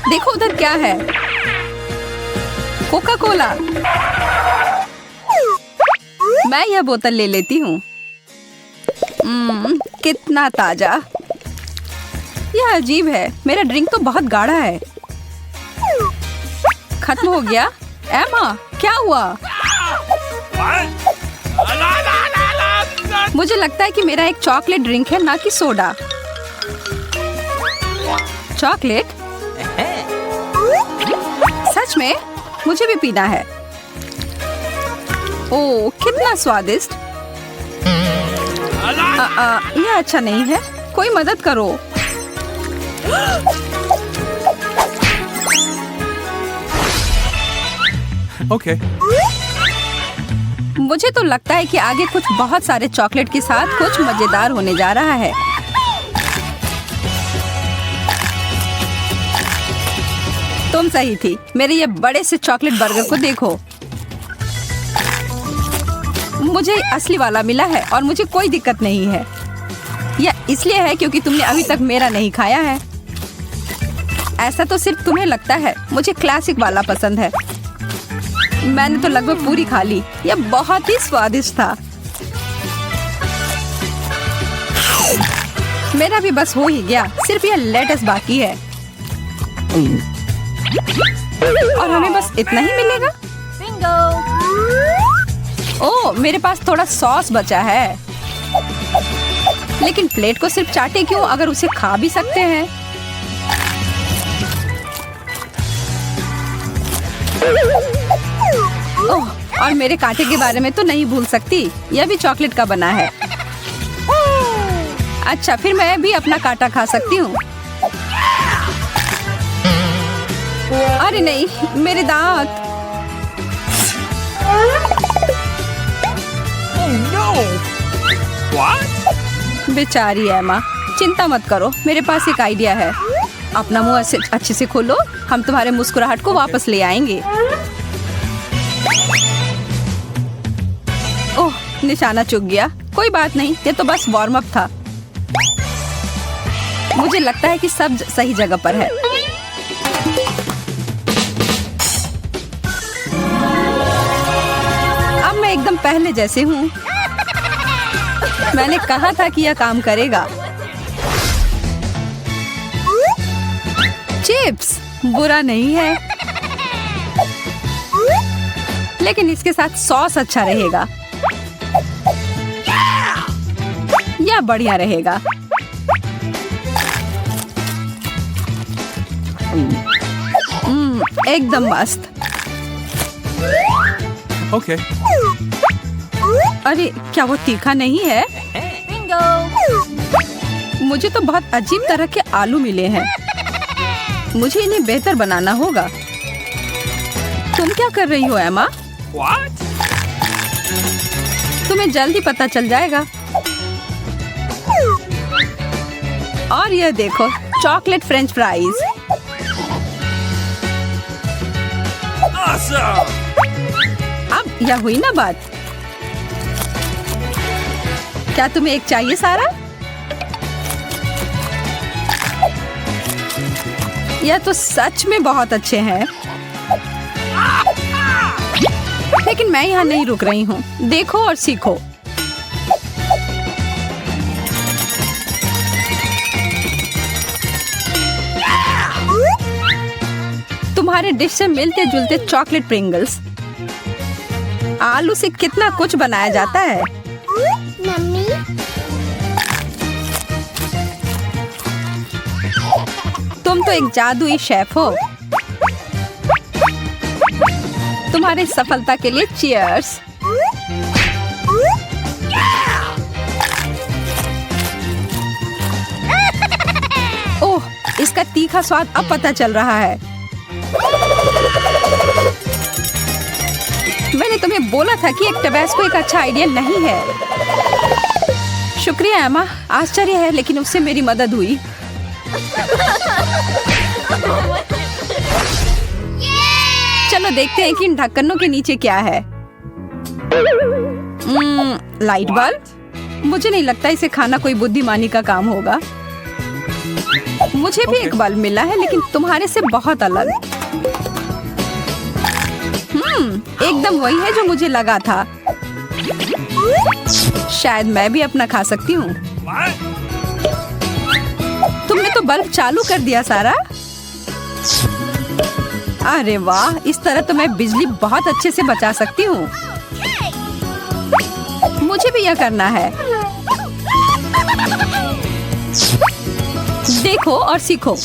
देखो उधर क्या है। Coca Cola. मैं यह बोतल ले लेती हूँ। कितना ताजा। यह अजीब है, मेरा ड्रिंक तो बहुत गाढ़ा है। खत्म हो गया। एमा, क्या हुआ? मुझे लगता है कि मेरा एक चॉकलेट ड्रिंक है, ना कि सोडा। चॉकलेट? सच में? मुझे भी पीना है। ओह, कितना स्वादिष्ट। यह अच्छा नहीं है। कोई मदद करो। Okay. मुझे तो लगता है कि आगे कुछ बहुत सारे चॉकलेट के साथ कुछ मजेदार होने जा रहा है। तुम सही थी। मेरे ये बड़े से चॉकलेट बर्गर को देखो। मुझे असली वाला मिला है और मुझे कोई दिक्कत नहीं है। यह इसलिए है क्योंकि तुमने अभी तक मेरा नहीं खाया है। ऐसा तो सिर्फ तुम्हें लगता है। मुझे क्लासिक वाला पसंद है। मैंने तो लगभग पूरी खा ली। यह बहुत ही स्वादिष्ट था। मेरा भी बस हो ही गया। सिर्फ यह लेटस बाकी है और हमें बस इतना ही मिलेगा। ओह, मेरे पास थोड़ा सॉस बचा है। लेकिन प्लेट को सिर्फ चाटे क्यों, अगर उसे खा भी सकते हैं। ओह, और मेरे कांटे के बारे में तो नहीं भूल सकती। यह भी चॉकलेट का बना है। अच्छा, फिर मैं भी अपना कांटा खा सकती हूँ। अरे नहीं, मेरे दांत। बेचारी एमा। चिंता मत करो, मेरे पास एक आइडिया है। अपना मुंह अच्छे से खोलो। हम तुम्हारे मुस्कुराहट को वापस ले आएंगे। ओह, निशाना चूक गया। कोई बात नहीं, ये तो बस वार्म अप था। मुझे लगता है कि सब सही जगह पर है। अब मैं एकदम पहले जैसे हूँ। मैंने कहा था कि यह काम करेगा। चिप्स बुरा नहीं है, लेकिन इसके साथ सॉस अच्छा रहेगा। यह बढ़िया रहेगा। एकदम मस्त। Okay. अरे, क्या वो तीखा नहीं है? मुझे तो बहुत अजीब तरह के आलू मिले हैं। मुझे इन्हें बेहतर बनाना होगा। तुम क्या कर रही हो एमा? What? तुम्हें जल्दी पता चल जाएगा। और यह देखो, चॉकलेट फ्रेंच फ्राइज। Awesome! अब यह हुई ना बात। क्या तुम्हें एक चाहिए सारा? यह तो सच में बहुत अच्छे हैं। लेकिन मैं यहाँ नहीं रुक रही हूँ। देखो और सीखो। तुम्हारे डिश से मिलते जुलते चॉकलेट प्रिंगल्स। आलू से कितना कुछ बनाया जाता है। मम्मी, तुम तो एक जादुई शेफ हो। तुम्हारी सफलता के लिए चीयर्स। ओह, इसका तीखा स्वाद अब पता चल रहा है। मैंने तुम्हें बोला था कि एक टबैस्को एक अच्छा आइडिया नहीं है। शुक्रिया एमा। आश्चर्य है, लेकिन उससे मेरी मदद हुई। चलो देखते हैं कि इन ढक्कनों के नीचे क्या है। Light bulb. मुझे नहीं लगता इसे खाना कोई बुद्धिमानी का काम होगा। मुझे मुझे भी एक बल्ब मिला है, लेकिन तुम्हारे से बहुत अलग। एकदम वही है जो मुझे लगा था। शायद मैं भी अपना खा सकती हूँ। तुमने तो बल्ब चालू कर दिया सारा। अरे वाह, इस तरह तो मैं बिजली बहुत अच्छे से बचा सकती हूँ। मुझे भी यह करना है। देखो और सीखो।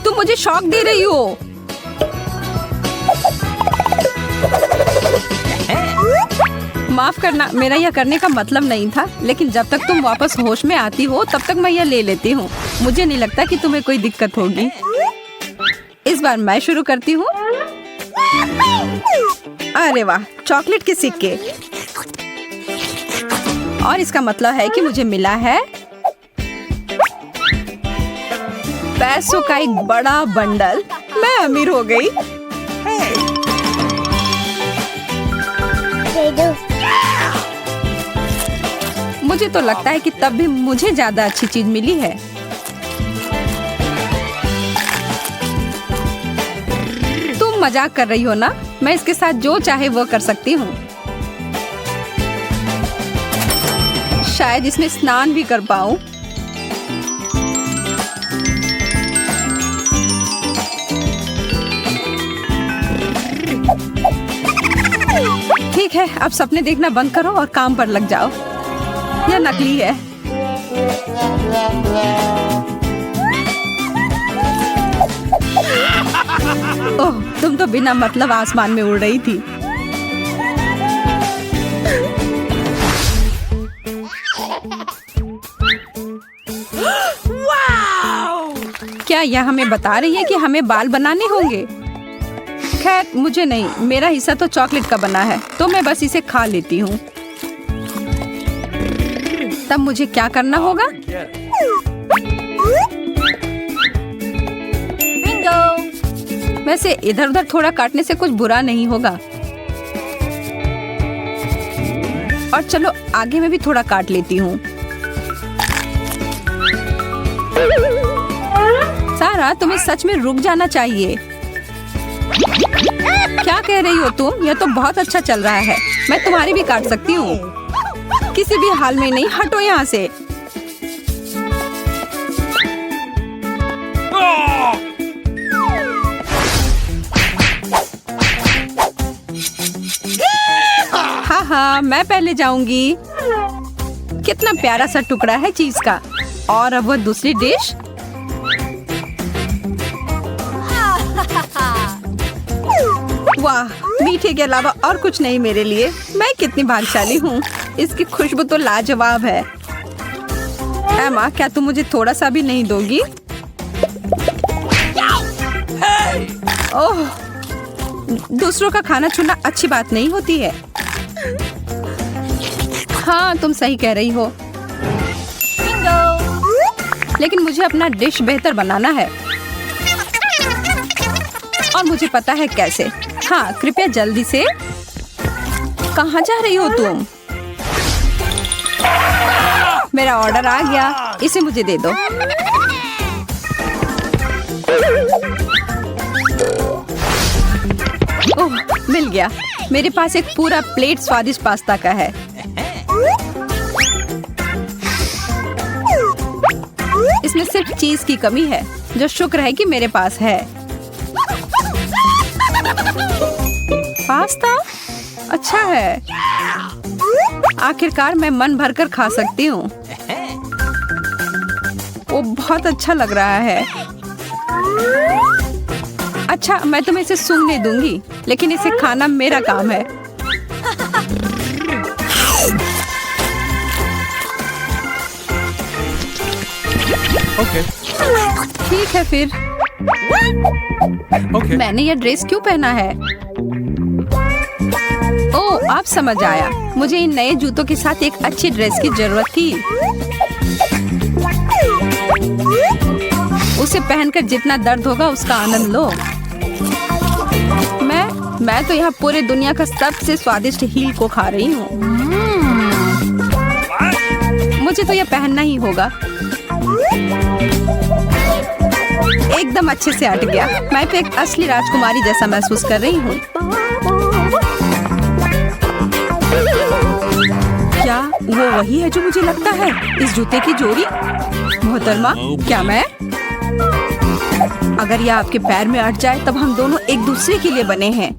तुम मुझे शॉक दे रही हो। माफ करना, मेरा यह करने का मतलब नहीं था, लेकिन जब तक तुम वापस होश में आती हो तब तक मैं यह ले लेती हूँ। मुझे नहीं लगता कि तुम्हें कोई दिक्कत होगी। इस बार मैं शुरू करती हूँ। अरे वाह, चॉकलेट के सिक्के। और इसका मतलब है कि मुझे मिला है पैसों का एक बड़ा बंडल। मैं अमीर हो गई। मुझे तो लगता है कि तब भी मुझे ज्यादा अच्छी चीज मिली है। तुम मजाक कर रही हो ना? मैं इसके साथ जो चाहे वो कर सकती हूँ। शायद इसमें स्नान भी कर पाऊँ। ठीक है, अब सपने देखना बंद करो और काम पर लग जाओ। यह नकली है। ओह, तुम तो बिना मतलब आसमान में उड़ रही थी। क्या यह हमें बता रही है कि हमें बाल बनाने होंगे? खैर, मुझे नहीं, मेरा हिस्सा तो चॉकलेट का बना है, तो मैं बस इसे खा लेती हूँ। तब मुझे क्या करना होगा? बिंगो! वैसे इधर उधर थोड़ा काटने से कुछ बुरा नहीं होगा। और चलो आगे मैं भी थोड़ा काट लेती हूँ। सारा, तुम्हें सच में रुक जाना चाहिए। क्या कह रही हो तुम? यह तो बहुत अच्छा चल रहा है। मैं तुम्हारी भी काट सकती हूँ। किसी भी हाल में नहीं, हटो यहाँ से। हाँ हाँ, मैं पहले जाऊंगी। कितना प्यारा सा टुकड़ा है चीज का। और अब वह दूसरी डिश। वाह, मीठे के अलावा और कुछ नहीं मेरे लिए। मैं कितनी भाग्यशाली हूँ। इसकी खुशबू तो लाजवाब है। एमा, क्या तुम मुझे थोड़ा सा भी नहीं दोगी? ओह, दूसरों का खाना छूना अच्छी बात नहीं होती है। हाँ, तुम सही कह रही हो। लेकिन मुझे अपना डिश बेहतर बनाना है। और मुझे पता है कैसे। हाँ, कृपया जल्दी से। कहाँ जा रही हो तुम? मेरा ऑर्डर आ गया, इसे मुझे दे दो। ओह, मिल गया। मेरे पास एक पूरा प्लेट स्वादिष्ट पास्ता का है। इसमें सिर्फ चीज की कमी है, जो शुक्र है कि मेरे पास है। पास्ता अच्छा है। आखिरकार मैं मन भरकर खा सकती हूँ। वो बहुत अच्छा लग रहा है। अच्छा, मैं तुम्हें इसे सूंघने दूंगी, लेकिन इसे खाना मेरा काम है। Okay. ठीक है फिर। Okay. मैंने यह ड्रेस क्यों पहना है? ओह, अब समझ आया। मुझे इन नए जूतों के साथ एक अच्छी ड्रेस की जरूरत थी। उसे पहनकर जितना दर्द होगा उसका आनंद लो। मैं तो यहाँ पूरे दुनिया का सबसे स्वादिष्ट हील को खा रही हूँ। मुझे तो यह पहनना ही होगा। एकदम अच्छे से अट गया। मैं तो एक असली राजकुमारी जैसा महसूस कर रही हूँ। क्या वो वही है जो मुझे लगता है? इस जूते की जोड़ी? मोहतरमा, क्या मैं? अगर यह आपके पैर में अट जाए तब हम दोनों एक दूसरे के लिए बने हैं।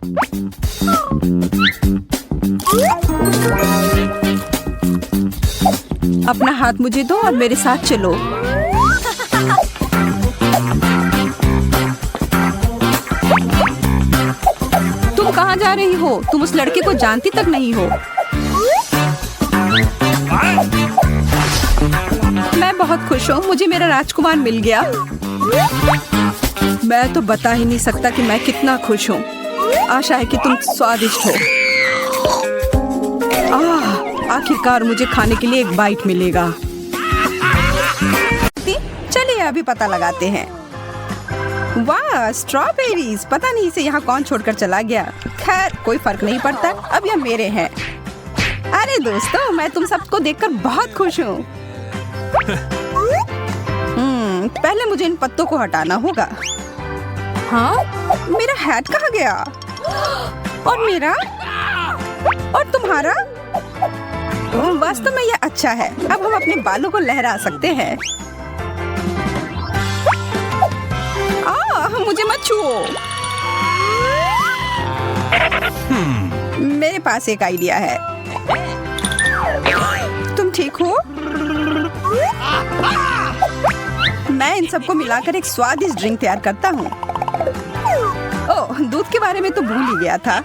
अपना हाथ मुझे दो और मेरे साथ चलो। तुम कहाँ जा रही हो? तुम उस लड़के को जानती तक नहीं हो। मैं बहुत खुश हूँ, मुझे मेरा राजकुमार मिल गया। मैं तो बता ही नहीं सकता कि मैं कितना खुश हूँ। आशा है कि तुम स्वादिष्ट हो। आखिरकार मुझे खाने के लिए एक बाइट मिलेगा। चलिए अभी पता लगाते हैं। वाह, स्ट्रॉबेरीज! पता नहीं इसे यहाँ कौन छोड़कर चला गया। खैर कोई फर्क नहीं पड़ता, अब यह मेरे हैं। अरे दोस्तों, मैं तुम सबको देखकर बहुत खुश हूँ। पहले मुझे इन पत्तों को हटाना होगा। हाँ, मेरा हैट कहाँ गया? और मेरा? और तुम्हारा? वास्तव में यह अच्छा है। अब हम अपने बालों को लहरा सकते हैं। मुझे मत छुओ। मेरे पास एक आइडिया है। तुम ठीक हो? मैं इन सबको मिलाकर एक स्वादिष्ट ड्रिंक तैयार करता हूँ। ओह, दूध के बारे में तो भूल ही गया था।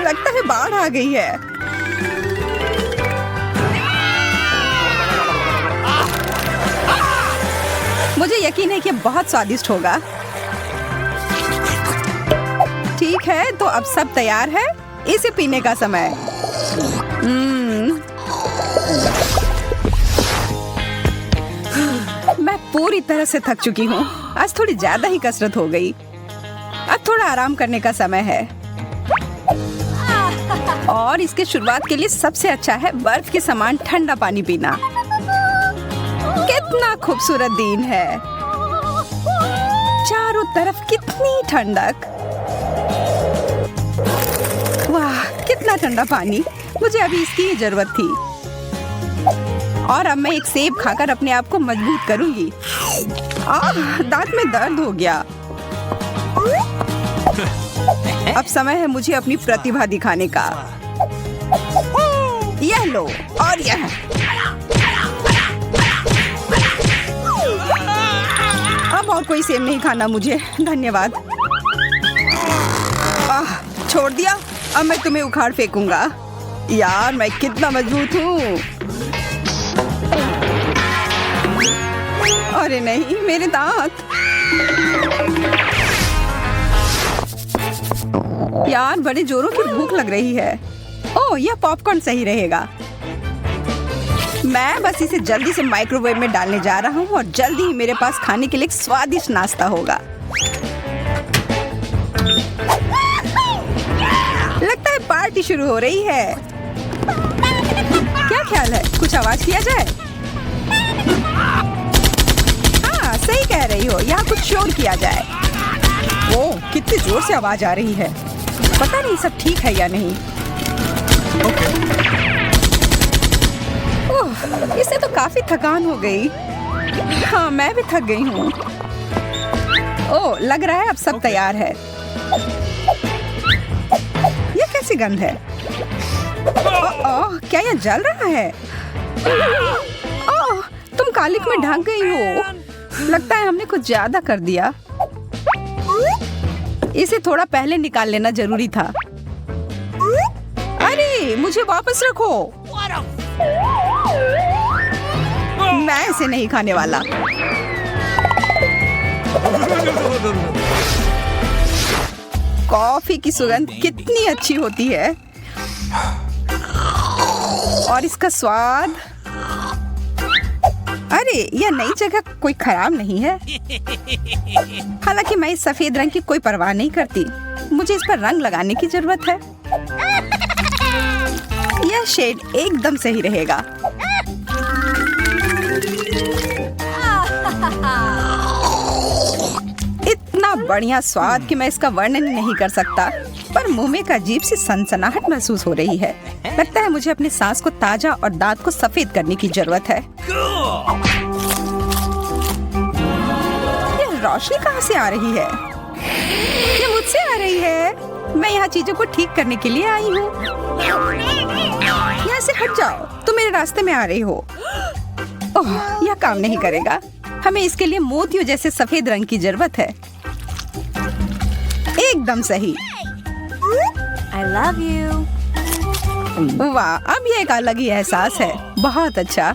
लगता है बाढ़ आ गई है। मुझे यकीन है कि बहुत स्वादिष्ट होगा। ठीक है, तो अब सब तैयार है। इसे पीने का समय। मैं पूरी तरह से थक चुकी हूँ। आज थोड़ी ज्यादा ही कसरत हो गई। अब थोड़ा आराम करने का समय है। और इसके शुरुआत के लिए सबसे अच्छा है बर्फ के समान ठंडा पानी पीना। कितना खूबसूरत दिन है। चारों तरफ कितनी ठंडक। वाह, कितना ठंडा पानी। मुझे अभी इसकी ही जरूरत थी। और अब मैं एक सेब खाकर अपने आप को मजबूत करूंगी। दांत में दर्द हो गया। अब समय है मुझे अपनी प्रतिभा दिखाने का। यह लो और यह। अब और कोई सेब नहीं खाना मुझे, धन्यवाद। छोड़ दिया। अब मैं तुम्हें उखाड़ फेंकूंगा। यार, मैं कितना मजबूत हूँ। अरे नहीं, मेरे दांत। यार, बड़े जोरों की भूख लग रही है। ओह, यह पॉपकॉर्न सही रहेगा। मैं बस इसे जल्दी से माइक्रोवेव में डालने जा रहा हूँ और जल्दी ही मेरे पास खाने के लिए एक स्वादिष्ट नाश्ता होगा। लगता है पार्टी शुरू हो रही है। क्या ख्याल है, कुछ आवाज किया जाए? हाँ, सही कह रही हो, यहाँ कुछ शोर किया जाए। ओह, कितनी जोर से आवाज आ रही है। पता नहीं सब ठीक है या नहीं। ओह, इससे तो काफी थकान हो गई। हाँ, मैं भी थक गई हूँ। ओह, लग रहा है अब सब तैयार है। यह कैसी गंध है? ओह, क्या यह जल रहा है? ओह, तुम कालिक में ढक गई हो। लगता है हमने कुछ ज्यादा कर दिया। इसे थोड़ा पहले निकाल लेना जरूरी था। अरे, मुझे वापस रखो। मैं इसे नहीं खाने वाला। कॉफी की सुगंध कितनी अच्छी होती है। और इसका स्वाद। अरे यह नई जगह कोई खराब नहीं है। हालांकि मैं इस सफेद रंग की कोई परवाह नहीं करती। मुझे इस पर रंग लगाने की जरूरत है। यह शेड एकदम सही रहेगा। इतना बढ़िया स्वाद कि मैं इसका वर्णन नहीं कर सकता, पर मुंह में एक अजीब सी सनसनाहट महसूस हो रही है। लगता है मुझे अपने सांस को ताजा और दांत को सफेद करने की जरूरत है। ये रोशनी कहाँ से आ रही है? ये मुझसे आ रही है। मैं यहाँ चीजों को ठीक करने के लिए आई हूँ। यहाँ से हट जाओ, तुम मेरे रास्ते में आ रही हो। ओह, यह काम नहीं करेगा। हमें इसके लिए मोतियों जैसे सफेद रंग की जरूरत है। एकदम सही। I love you. वाह, अब ये एक अलग ही एहसास है। बहुत अच्छा।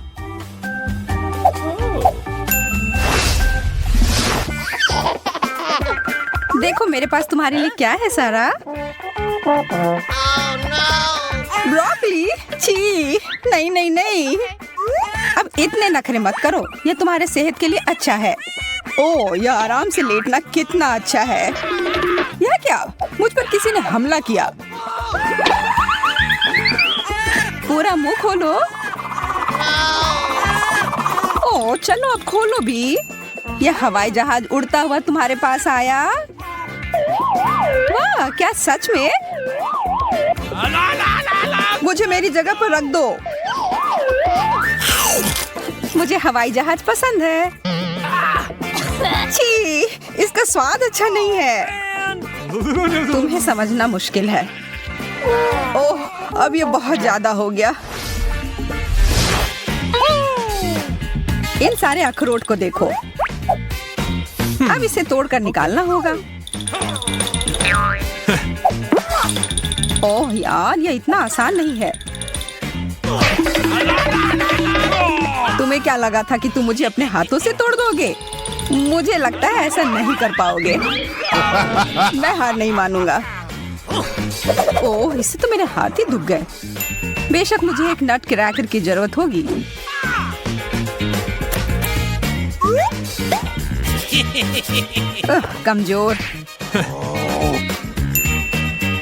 देखो मेरे पास तुम्हारे लिए क्या है सारा। ब्रोकली? छी, नहीं नहीं नहीं। अब इतने नखरे मत करो, ये तुम्हारे सेहत के लिए अच्छा है। ओह, यह आराम से लेटना कितना अच्छा है। यह क्या? मुझ पर किसी ने हमला किया। पूरा मुंह खोलो। ओह, चलो अब खोलो भी। यह हवाई जहाज उड़ता हुआ तुम्हारे पास आया। वाह, क्या सच में? मुझे मेरी जगह पर रख दो। मुझे हवाई जहाज पसंद है। छी, इसका स्वाद अच्छा नहीं है। तुम्हें समझना मुश्किल है। ओह, अब ये बहुत ज्यादा हो गया। इन सारे अखरोट को देखो। अब इसे तोड़कर निकालना होगा। ओह यार, ये इतना आसान नहीं है। तुम्हें क्या लगा था कि तुम मुझे अपने हाथों से तोड़ दोगे? मुझे लगता है ऐसा नहीं कर पाओगे। मैं हार नहीं मानूंगा। ओह, इससे तो मेरे हाथ ही दुख गए। बेशक मुझे एक नट क्रैकर की जरूरत होगी। कमजोर।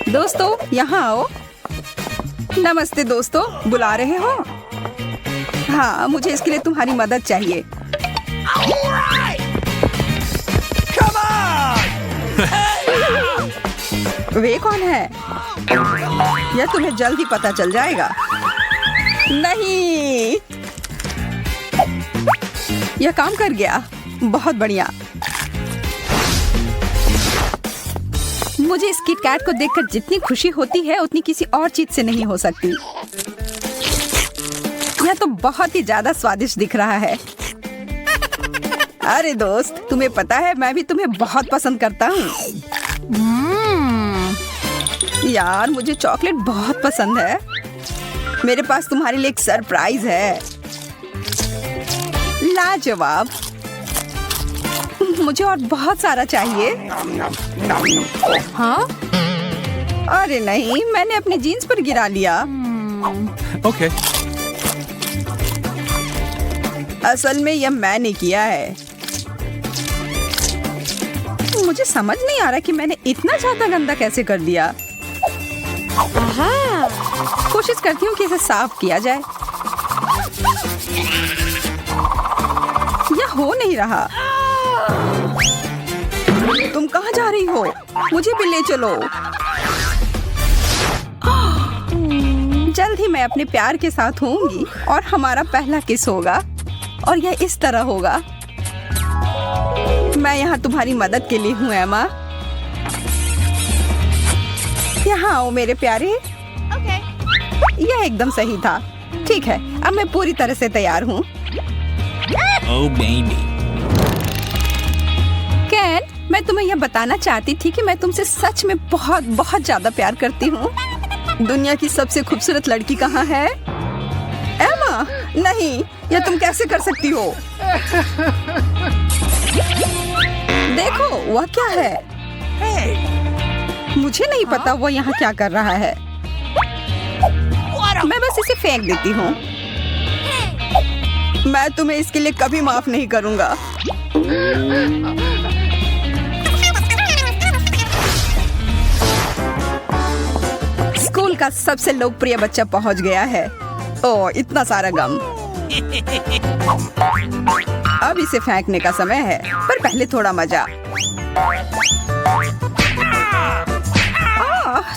दोस्तों, यहाँ आओ। नमस्ते दोस्तों, बुला रहे हो? हाँ, मुझे इसके लिए तुम्हारी मदद चाहिए। वे कौन है? यह तुम्हें जल्द ही पता चल जाएगा। नहीं, यह काम कर गया। बहुत बढ़िया। मुझे इस किट कैट को देखकर जितनी खुशी होती है उतनी किसी और चीज से नहीं हो सकती। यह तो बहुत ही ज्यादा स्वादिष्ट दिख रहा है। अरे दोस्त, तुम्हें पता है मैं भी तुम्हें बहुत पसंद करता हूँ। यार, मुझे चॉकलेट बहुत पसंद है। मेरे पास तुम्हारे लिए एक सरप्राइज है। लाजवाब। मुझे और बहुत सारा चाहिए। हाँ? अरे नहीं, मैंने अपनी जीन्स पर गिरा लिया। Okay. असल में यह मैंने किया है। मुझे समझ नहीं आ रहा कि मैंने इतना ज्यादा गंदा कैसे कर दिया। कोशिश करती हूँ कि इसे साफ किया जाए। यह हो नहीं रहा। तुम कहाँ जा रही हो? मुझे भी ले चलो। जल्द ही मैं अपने प्यार के साथ होंगी और हमारा पहला किस होगा, और यह इस तरह होगा। मैं यहाँ तुम्हारी मदद के लिए हूँ एमा। यहाँ आओ मेरे प्यारे। यह एकदम सही था। ठीक है, अब मैं पूरी तरह से तैयार हूँ। Oh baby. कैन, मैं तुम्हें यह बताना चाहती थी कि मैं तुमसे सच में बहुत बहुत ज्यादा प्यार करती हूँ। दुनिया की सबसे खूबसूरत लड़की कहाँ है? एमा, नहीं, यह तुम कैसे कर सकती हो? देखो, वह क्या है? मुझे नहीं पता वो यहाँ क्या कर रहा है। मैं बस इसे फेंक देती हूँ। मैं तुम्हें इसके लिए कभी माफ नहीं करूंगा। स्कूल का सबसे लोकप्रिय बच्चा पहुंच गया है। ओह, इतना सारा गम। अब इसे फेंकने का समय है, पर पहले थोड़ा मजा।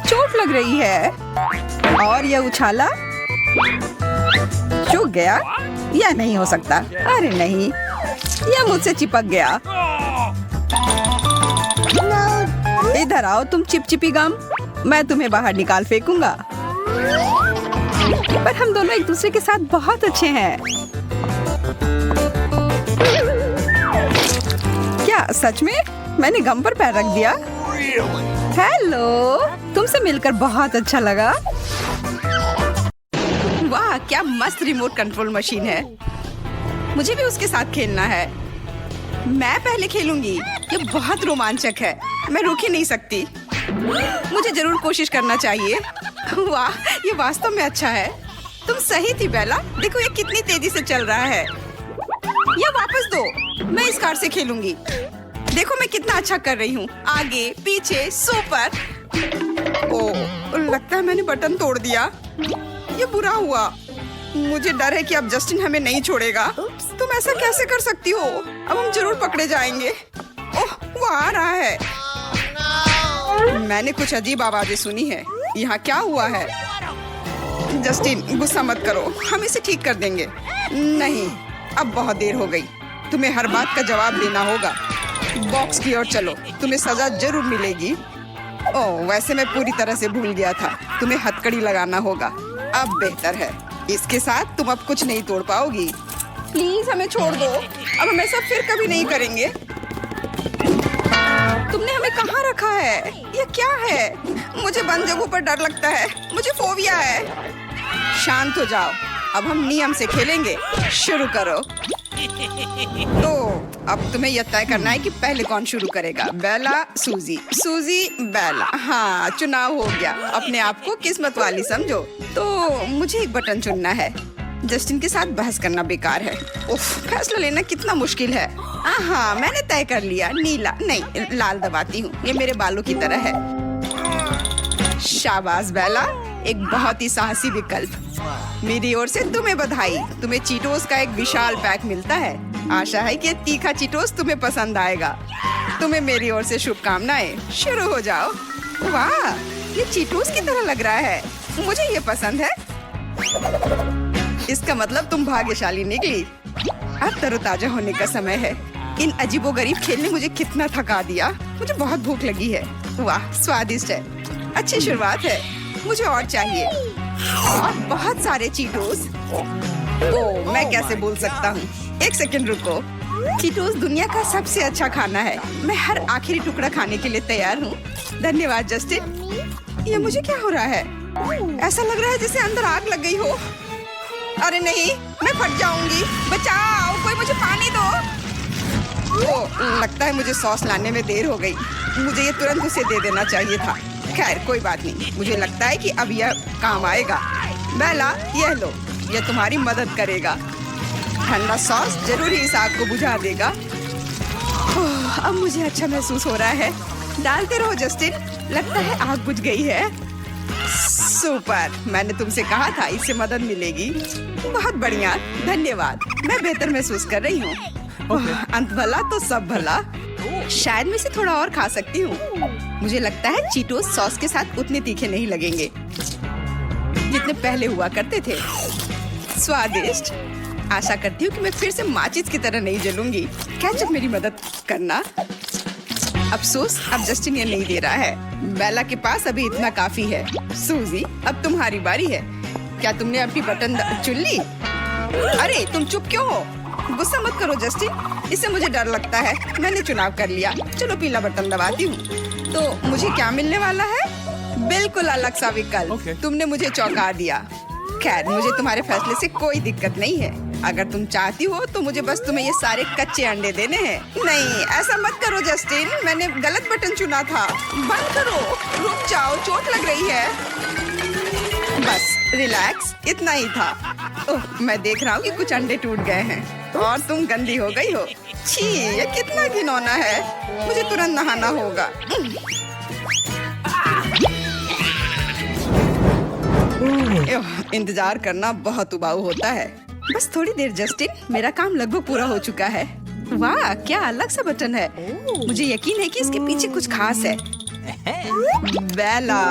चोट लग रही है। और यह उछाला, चूक गया। यह नहीं हो सकता। अरे नहीं, यह मुझसे चिपक गया। इधर आओ तुम चिपचिपी गम, मैं तुम्हें बाहर निकाल फेंकूंगा। पर हम दोनों एक दूसरे के साथ बहुत अच्छे हैं। क्या सच में? मैंने गम पर पैर रख दिया। हेलो, तुमसे मिलकर बहुत अच्छा लगा। वाह, क्या मस्त रिमोट कंट्रोल मशीन है। मुझे भी उसके साथ खेलना है। मैं पहले खेलूंगी। ये बहुत रोमांचक है, मैं रुक ही नहीं सकती। मुझे जरूर कोशिश करना चाहिए। वाह, ये वास्तव में अच्छा है। तुम सही थी बेला। देखो ये कितनी तेजी से चल रहा है। ये वापस दो, मैं इस कार से खेलूंगी। देखो मैं कितना अच्छा कर रही हूँ। आगे पीछे सुपर। ओह, लगता है मैंने बटन तोड़ दिया। ये बुरा हुआ। मुझे डर है कि अब जस्टिन हमें नहीं छोड़ेगा। तुम ऐसा कैसे कर सकती हो? अब हम जरूर पकड़े जाएंगे। ओह, वो आ रहा है। मैंने कुछ अजीब आवाजें सुनी है। यहाँ क्या हुआ है? जस्टिन, गुस्सा मत करो, हम इसे ठीक कर देंगे। नहीं, अब बहुत देर हो गई। तुम्हें हर बात का जवाब देना होगा। बॉक्स की ओर चलो, तुम्हें सजा जरूर मिलेगी। ओह, वैसे मैं पूरी तरह से भूल गया था। तुम्हें हथकड़ी लगाना होगा। अब बेहतर है। इसके साथ तुम अब कुछ नहीं तोड़ पाओगी। प्लीज हमें छोड़ दो। अब हम ऐसा फिर कभी नहीं करेंगे। तुमने हमें कहाँ रखा है? ये क्या है? मुझे बंद जगहों पर डर लगता है। मुझे फोबिया है। शांत हो जाओ, अब हम नियम से खेलेंगे। शुरू करो। तो अब तुम्हें यह तय करना है कि पहले कौन शुरू करेगा। बेला, सूजी, सूजी, बेला। हाँ, चुनाव हो गया। अपने आप को किस्मत वाली समझो। तो मुझे एक बटन चुनना है। जस्टिन के साथ बहस करना बेकार है। उफ, फैसला लेना कितना मुश्किल है। हाँ, मैंने तय कर लिया। नीला नहीं, लाल दबाती हूँ। ये मेरे बालों की तरह है। शाबाश बेला, एक बहुत ही साहसी विकल्प। मेरी ओर से तुम्हें बधाई। तुम्हें चीटोस का एक विशाल पैक मिलता है। आशा है कि तीखा चीटोस तुम्हें पसंद आएगा। तुम्हें मेरी ओर से शुभकामनाएं। शुरू हो जाओ। वाह, ये चीटोस की तरह लग रहा है। मुझे ये पसंद है। इसका मतलब तुम भाग्यशाली निकली। अब तरोताजा होने का समय है। इन अजीबोगरीब खेल ने मुझे कितना थका दिया। मुझे बहुत भूख लगी है। वाह, स्वादिष्ट है। अच्छी शुरुआत है। मुझे और चाहिए। और बहुत सारे चीटोस। ओह, मैं कैसे बोल सकता हूँ। एक सेकंड रुको। चीटोस दुनिया का सबसे अच्छा खाना है। मैं हर आखिरी टुकड़ा खाने के लिए तैयार हूँ। धन्यवाद जस्टिन। ये मुझे क्या हो रहा है? ऐसा लग रहा है जैसे अंदर आग लग गई हो। अरे नहीं, मैं फट जाऊंगी। बचाओ, कोई मुझे पानी दो। ओह, लगता है मुझे सॉस लाने में देर हो गई। मुझे ये तुरंत उसे दे देना चाहिए था। खैर कोई बात नहीं। मुझे लगता है कि अब यह काम आएगा। बेला, यह लो, यह तुम्हारी मदद करेगा। ठंडा सॉस जरूर ही इस आग को बुझा देगा। ओह, अब मुझे अच्छा महसूस हो रहा है। डालते रहो जस्टिन। लगता है आग बुझ गई है। सुपर, मैंने तुमसे कहा था इससे मदद मिलेगी। बहुत बढ़िया, धन्यवाद। मैं बेहतर महसूस कर रही हूँ। अंत भला तो सब भला। शायद मैं इसे थोड़ा और खा सकती हूँ। मुझे लगता है चीटोस सॉस के साथ उतने तीखे नहीं लगेंगे जितने पहले हुआ करते थे। स्वादिष्ट। आशा करती हूँ कि मैं फिर से माचिस की तरह नहीं जलूंगी। केचप मेरी मदद करना। अफसोस, अब जस्टिन ये नहीं दे रहा है। बेला के पास अभी इतना काफी है। सूजी, अब तुम्हारी बारी है। क्या तुमने अपनी बटन चुन ली? अरे तुम चुप क्यों हो? गुस्सा मत करो जस्टिन, इससे मुझे डर लगता है। मैंने चुनाव कर लिया। चलो पीला बटन दबाती हूँ। तो मुझे क्या मिलने वाला है? बिल्कुल अलग सा विकल्प। तुमने मुझे चौंका दिया। खैर, मुझे तुम्हारे फैसले से कोई दिक्कत नहीं है। अगर तुम चाहती हो तो मुझे बस तुम्हें ये सारे कच्चे अंडे देने हैं। नहीं, ऐसा मत करो जस्टिन, मैंने गलत बटन चुना था। बंद करो। रुक जाओ, चोट लग रही है। बस रिलैक्स, इतना ही था। ओह, मैं देख रहा हूँ कि कुछ अंडे टूट गए हैं और तुम गंदी हो गई हो। छी, ये कितना घिनौना है। मुझे तुरंत नहाना होगा। इंतजार करना बहुत उबाऊ होता है। बस थोड़ी देर जस्टिन, मेरा काम लगभग पूरा हो चुका है। वाह, क्या अलग सा बटन है। मुझे यकीन है कि इसके पीछे कुछ खास है। बेला,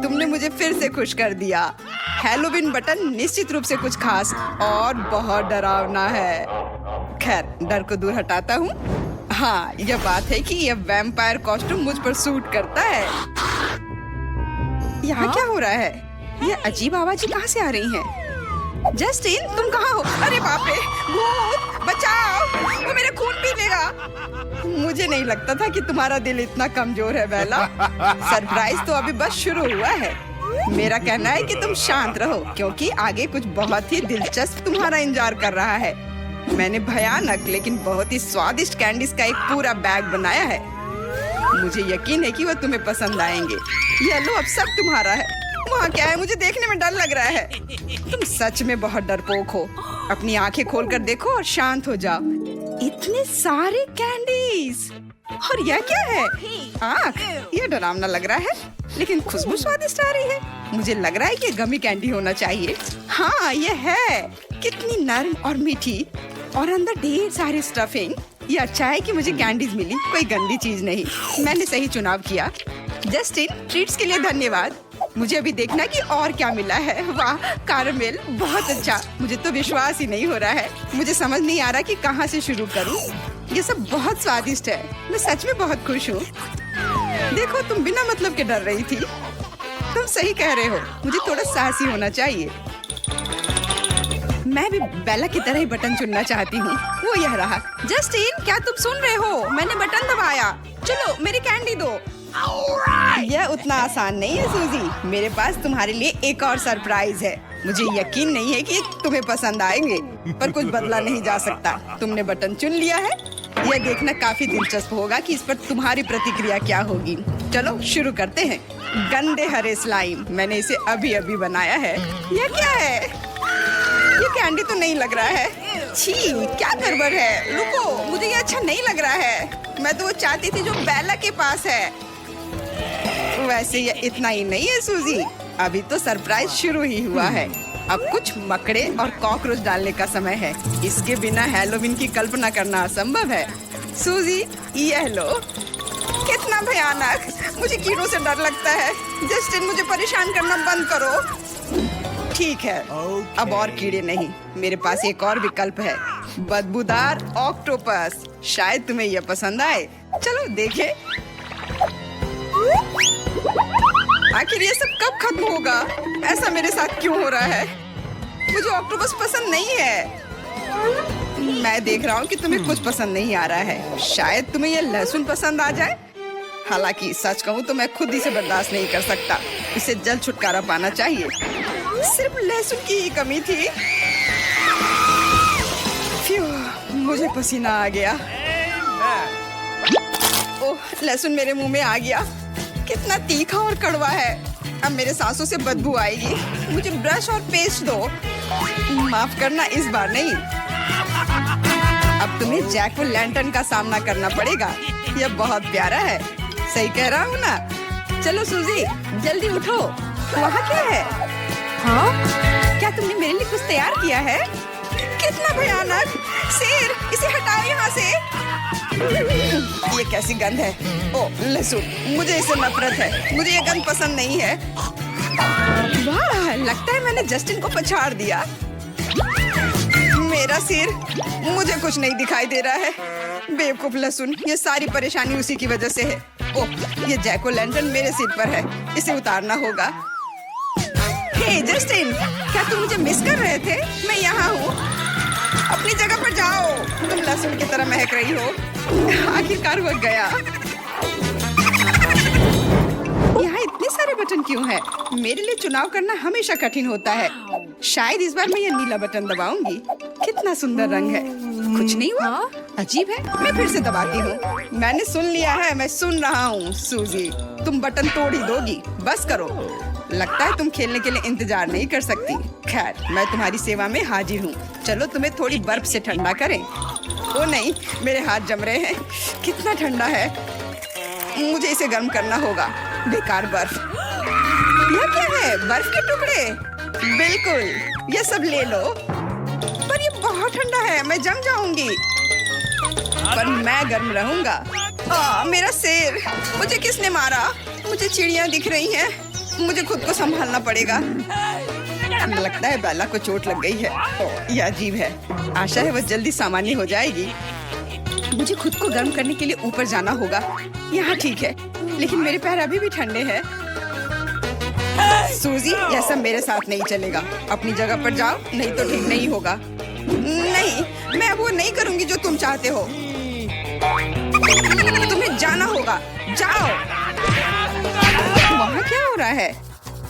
तुमने मुझे फिर से खुश कर दिया। हैलोवीन बटन निश्चित रूप से कुछ खास और बहुत डरावना है। खैर, डर को दूर हटाता हूँ। हाँ, यह बात है कि यह वैम्पायर कॉस्ट्यूम मुझ पर सूट करता है। यहाँ क्या हो रहा है? ये अजीब आवाजें कहाँ से आ रही हैं? जस्टिन, तुम कहाँ हो? अरे बाप रे, भूत, बचाओ, वो मेरा खून पी लेगा। मुझे नहीं लगता था कि तुम्हारा दिल इतना कमजोर है बेला। सरप्राइज तो अभी बस शुरू हुआ है। मेरा कहना है कि तुम शांत रहो, क्योंकि आगे कुछ बहुत ही दिलचस्प तुम्हारा इंतजार कर रहा है। मैंने भयानक लेकिन बहुत ही स्वादिष्ट कैंडीज का एक पूरा बैग बनाया है। मुझे यकीन है कि वह तुम्हें पसंद आएंगे। ये लो, अब सब तुम्हारा है। वहाँ क्या है? मुझे देखने में डर लग रहा है। तुम सच में बहुत डरपोक हो। अपनी आंखें खोलकर देखो और शांत हो जाओ। इतने सारे कैंडीज, और यह क्या है? आँख, यह डरावना लग रहा है, लेकिन खुशबू स्वादिष्ट आ रही है। मुझे लग रहा है कि गमी कैंडी होना चाहिए। हाँ, यह है। कितनी नरम और मीठी, और अंदर ढेर सारी स्टफिंग। ये अच्छा है कि मुझे कैंडीज मिली, कोई गंदी चीज नहीं। मैंने सही चुनाव किया। जस्टिन, ट्रीट्स के लिए धन्यवाद। मुझे अभी देखना कि और क्या मिला है। वाह, कैरमेल, बहुत अच्छा। मुझे तो विश्वास ही नहीं हो रहा है। मुझे समझ नहीं आ रहा कि कहाँ से शुरू करूँ। ये सब बहुत स्वादिष्ट है। मैं सच में बहुत खुश हूँ। देखो, तुम बिना मतलब के डर रही थी। तुम सही कह रहे हो, मुझे थोड़ा साहसी होना चाहिए। मैं भी बेला की तरह ही बटन चुनना चाहती हूँ। वो यह रहा। जस्टिन, क्या तुम सुन रहे हो? मैंने बटन दबाया। चलो, मेरी कैंडी दो। यह उतना आसान नहीं है सूजी। मेरे पास तुम्हारे लिए एक और सरप्राइज है। मुझे यकीन नहीं है कि तुम्हें पसंद आएंगे, पर कुछ बदला नहीं जा सकता। तुमने बटन चुन लिया है। यह देखना काफी दिलचस्प होगा कि इस पर तुम्हारी प्रतिक्रिया क्या होगी। चलो शुरू करते हैं। गंदे हरे स्लाइम, मैंने इसे अभी अभी बनाया है। यह क्या है? ये कैंडी तो नहीं लग रहा है। छी, क्या गड़बड़ है। रुको, मुझे ये अच्छा नहीं लग रहा है। मैं तो वो चाहती थी जो बेला के पास है। वैसे ये इतना ही नहीं है सूजी, अभी तो सरप्राइज शुरू ही हुआ है। अब कुछ मकड़े और कॉकरोच डालने का समय है। इसके बिना हैलोवीन की कल्पना करना असंभव है। सूजी, यह लो। कितना भयानक, मुझे कीड़ों से डर लगता है। जस्टिन, मुझे परेशान करना बंद करो। ठीक है, अब और कीड़े नहीं। मेरे पास एक और विकल्प है, बदबूदार ऑक्टोपस। शायद तुम्हें यह पसंद आए। चलो देखें। आखिर ये सब कब खत्म होगा? ऐसा मेरे साथ क्यों हो रहा है? मुझे ऑक्टोपस पसंद नहीं है। मैं देख रहा हूँ कि तुम्हें कुछ पसंद नहीं आ रहा है। शायद तुम्हें ये लहसुन पसंद आ जाए। हालांकि सच कहूँ तो मैं खुद ही से बर्दाश्त नहीं कर सकता। इसे जल्द छुटकारा पाना चाहिए। सिर्फ लहसुन की ही कमी थी। फ्यू, मुझे पसीना आ गया। ओह, लहसुन मेरे मुंह में आ गया। कितना तीखा और कड़वा है। अब मेरे सांसों से बदबू आएगी। मुझे ब्रश और पेस्ट दो। माफ करना, इस बार नहीं। अब तुम्हें जैक ओ लैंटर्न का सामना करना पड़ेगा। यह बहुत प्यारा है। सही कह रहा हूँ ना? चलो सूजी, जल्दी उठो। वहाँ क्या है? हाँ? क्या तुमने मेरे लिए कुछ तैयार किया है? कितना भयानक! शेर, इसे हटाओ यहाँ से। ये कैसी गंध है? ओह, लहसुन, मुझे इससे नफरत है। मुझे ये गंध पसंद नहीं है। वाह, लगता है मैंने जस्टिन को पछाड़ दिया। मेरा सिर, मुझे कुछ नहीं दिखाई दे रहा है। बेवकूफ लहसुन, ये सारी परेशानी उसी की वजह से है। ओह, ये जैक ओ लैंटर्न मेरे सिर पर है। इसे उतारना होगा। हे जस्टिन, क्या तुम मुझे मिस कर रहे थे? मैं यहाँ हूँ। अपनी जगह पर जाओ। तुम लहसुन की तरह महक रही हो। आखिरकार वो गया। यहाँ इतने सारे बटन क्यों हैं? मेरे लिए चुनाव करना हमेशा कठिन होता है। शायद इस बार मैं ये नीला बटन दबाऊंगी। कितना सुंदर रंग है। कुछ नहीं हुआ? अजीब है। मैं फिर से दबाती हूँ। मैंने सुन लिया है, मैं सुन रहा हूँ। सूजी, तुम बटन तोड़ ही दोगी। बस करो। लगता है तुम खेलने के लिए इंतजार नहीं कर सकती। खैर, मैं तुम्हारी सेवा में हाजिर हूँ। चलो तुम्हें थोड़ी बर्फ से ठंडा करें। ओ नहीं, मेरे हाथ जम रहे हैं। कितना ठंडा है, मुझे इसे गर्म करना होगा। बेकार बर्फ। यह क्या है? बर्फ के टुकड़े? बिल्कुल, ये सब ले लो। पर ये बहुत ठंडा है, मैं जम जाऊंगी। पर मैं गर्म रहूंगा। मेरा सिर, मुझे किसने मारा? मुझे चिड़ियां दिख रही हैं। मुझे खुद को संभालना पड़ेगा। लगता है बेला को चोट लग गई है। यह अजीब है। आशा है वह जल्दी सामान्य हो जाएगी। मुझे खुद को गर्म करने के लिए ऊपर जाना होगा। यहाँ ठीक है, लेकिन मेरे पैर अभी भी ठंडे हैं। सूजी, यह सब मेरे साथ नहीं चलेगा। अपनी जगह पर जाओ, नहीं तो ठीक नहीं होगा। नहीं, मैं वो नहीं करूँगी जो तुम चाहते हो। तुम्हें जाना होगा, जाओ। वहाँ क्या हो रहा है?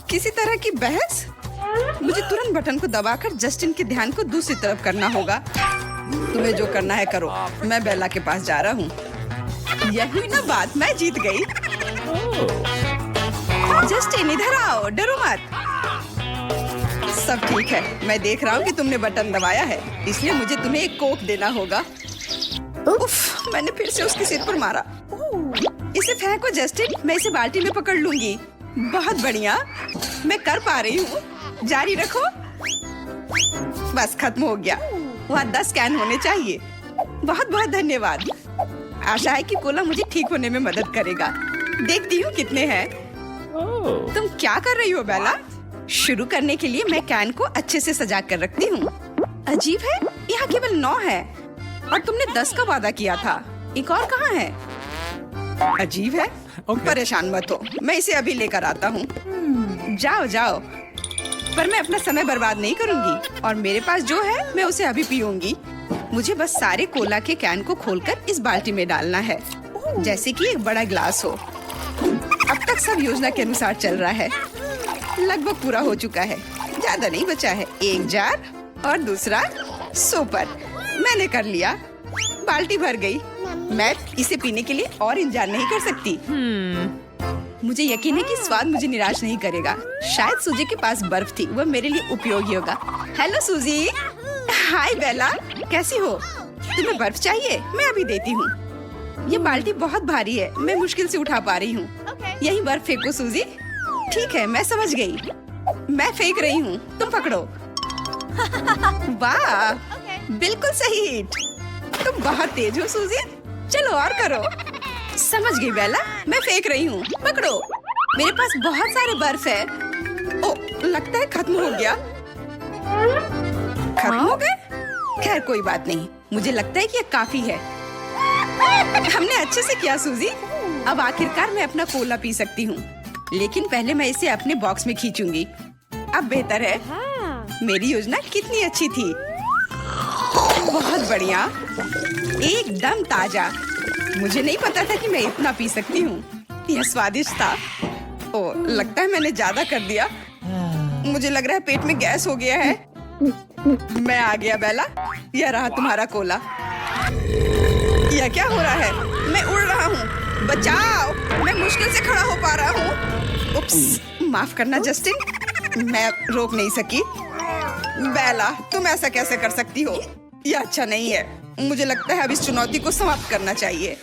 किसी तरह की बहस? मुझे तुरंत बटन को दबाकर जस्टिन के ध्यान को दूसरी तरफ करना होगा। तुम्हें जो करना है करो, मैं बेला के पास जा रहा हूँ। यही ना बात, मैं जीत गई। जस्टिन इधर आओ, डरो मत। सब ठीक है, मैं देख रहा हूँ कि तुमने बटन दबाया है, इसलिए मुझे तुम्हें एक कोक देना होगा। उफ, मैंने फिर से उसके सिर पर मारा। इसे फेंको जस्टिन, मैं इसे बाल्टी में पकड़ लूंगी। बहुत बढ़िया, मैं कर पा रही हूँ। जारी रखो। बस खत्म हो गया। वहाँ 10 कैन होने चाहिए। बहुत बहुत धन्यवाद। आशा है कि कोला मुझे ठीक होने में मदद करेगा। देखती हूँ कितने हैं। तुम क्या कर रही हो बेला? शुरू करने के लिए मैं कैन को अच्छे से सजा कर रखती हूँ। अजीब है, यहाँ केवल 9 है और तुमने 10 का वादा किया था। एक और कहाँ है? अजीब है। परेशान मत हो, मैं इसे अभी लेकर आता हूँ। जाओ जाओ, पर मैं अपना समय बर्बाद नहीं करूँगी और मेरे पास जो है मैं उसे अभी पीऊंगी। मुझे बस सारे कोला के कैन को खोलकर इस बाल्टी में डालना है, जैसे कि एक बड़ा ग्लास हो। अब तक सब योजना के अनुसार चल रहा है। लगभग पूरा हो चुका है, ज्यादा नहीं बचा है। एक जार और दूसरा सोपर। मैंने कर लिया। बाल्टी भर गई। मैं इसे पीने के लिए और इंतजार नहीं कर सकती। मुझे यकीन है कि स्वाद मुझे निराश नहीं करेगा। शायद सूजी के पास बर्फ थी, वह मेरे लिए उपयोगी होगा। हेलो सूजी। हाय बेला, कैसी हो? तुम्हें बर्फ चाहिए? मैं अभी देती हूँ। ये बाल्टी बहुत भारी है, मैं मुश्किल से उठा पा रही हूँ। यही बर्फ फेंको सूजी। ठीक है, मैं समझ गई। मैं फेंक रही हूँ, तुम पकड़ो। वाह, बिल्कुल सही हिट। तुम बहुत तेज हो सूजी। चलो और करो। समझ गई बेला, मैं फेंक रही हूँ, पकड़ो। मेरे पास बहुत सारे बर्फ है। ओ, लगता है खत्म हो गया। खत्म हो गए? खैर कोई बात नहीं, मुझे लगता है कि ये काफी है। हमने अच्छे से किया सूजी। अब आखिरकार मैं अपना कोला पी सकती हूँ, लेकिन पहले मैं इसे अपने बॉक्स में खींचूंगी। अब बेहतर है। मेरी योजना कितनी अच्छी थी। बहुत बढ़िया, एकदम ताजा। मुझे नहीं पता था कि मैं इतना पी सकती हूँ। यह स्वादिष्ट था। ओ, लगता है मैंने ज्यादा कर दिया। मुझे लग रहा है पेट में गैस हो गया है। मैं आ गया बेला, यह रहा तुम्हारा कोला। यह क्या हो रहा है? मैं उड़ रहा हूँ, बचाओ। मैं मुश्किल से खड़ा हो पा रहा हूँ। उप्स, माफ करना जस्टिन, मैं रोक नहीं सकी। बेला, तुम ऐसा कैसे कर सकती हो? यह अच्छा नहीं है। मुझे लगता है अब इस चुनौती को समाप्त करना चाहिए।